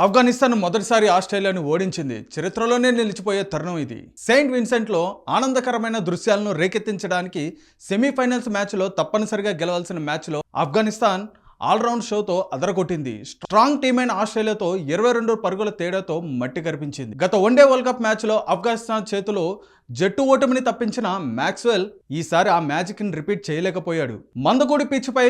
ఆఫ్ఘనిస్తాన్ మొదటిసారి ఆస్ట్రేలియాను ఓడించింది. చరిత్రలోనే నిలిచిపోయే తరుణం ఇది. సెయింట్ విన్సెంట్లో ఆనందకరమైన దృశ్యాలను రేకెత్తించడానికి సెమీఫైనల్స్ మ్యాచ్లో తప్పనిసరిగా గెలవాల్సిన మ్యాచ్లో ఆఫ్ఘనిస్తాన్ ఆల్రౌండ్ షోతో అదరగొట్టింది. స్ట్రాంగ్ టీమ్ అయిన ఆస్ట్రేలియాతో 22 పరుగుల తేడాతో మట్టి కరిపించింది. గత వన్డే వరల్డ్ కప్ మ్యాచ్లో ఆఫ్ఘనిస్తాన్ చేతిలో జట్టు ఓటమిని తప్పించిన మ్యాక్స్వెల్ ఈసారి ఆ మ్యాజిక్ని రిపీట్ చేయలేకపోయాడు. మందకోడి పిచ్పై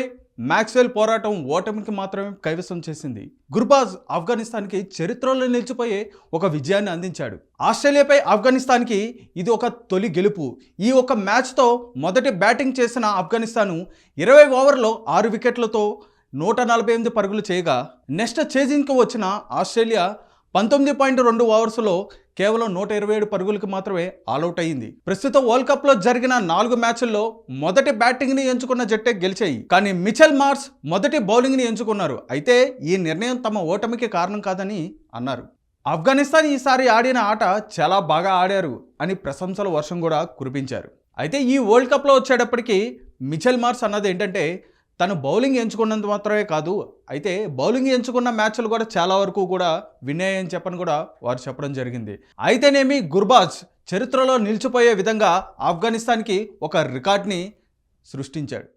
మ్యాక్స్వెల్ పోరాటం ఓటమికి మాత్రమే కైవసం చేసింది. గుర్బాజ్ ఆఫ్ఘనిస్తాన్కి చరిత్రలో నిలిచిపోయే ఒక విజయాన్ని అందించాడు. ఆస్ట్రేలియాపై ఆఫ్ఘనిస్తాన్కి ఇది ఒక తొలి గెలుపు. ఈ ఒక మ్యాచ్తో మొదటి బ్యాటింగ్ చేసిన ఆఫ్ఘనిస్తాన్ 20 ఓవర్లో 6 వికెట్లతో 148 పరుగులు చేయగా, నెక్స్ట్ చేజింగ్కి వచ్చిన ఆస్ట్రేలియా 19.2 ఓవర్స్లో కేవలం 127 పరుగులకు మాత్రమే ఆల్అౌట్ అయింది. ప్రస్తుతం వరల్డ్ కప్లో జరిగిన 4 మ్యాచ్ల్లో మొదటి బ్యాటింగ్ని ఎంచుకున్న జట్టే గెలిచాయి. కానీ మిచెల్ మార్ష్ మొదటి బౌలింగ్ని ఎంచుకున్నారు. అయితే ఈ నిర్ణయం తమ ఓటమికి కారణం కాదని అన్నారు. ఆఫ్ఘనిస్తాన్ ఈసారి ఆడిన ఆట చాలా బాగా ఆడారు అని ప్రశంసల వర్షం కూడా కురిపించారు. అయితే ఈ వరల్డ్ కప్లో వచ్చేటప్పటికి మిచెల్ మార్ష్ అన్నది ఏంటంటే, తను బౌలింగ్ ఎంచుకున్నంత మాత్రమే కాదు, అయితే బౌలింగ్ ఎంచుకున్న మ్యాచ్లు కూడా చాలా వరకు కూడా విన్ అయ్యాయని చెప్పని కూడా వారు చెప్పడం జరిగింది. అయితేనేమి గుర్బాజ్ చరిత్రలో నిలిచిపోయే విధంగా ఆఫ్ఘనిస్తాన్కి ఒక రికార్డ్ని సృష్టించాడు.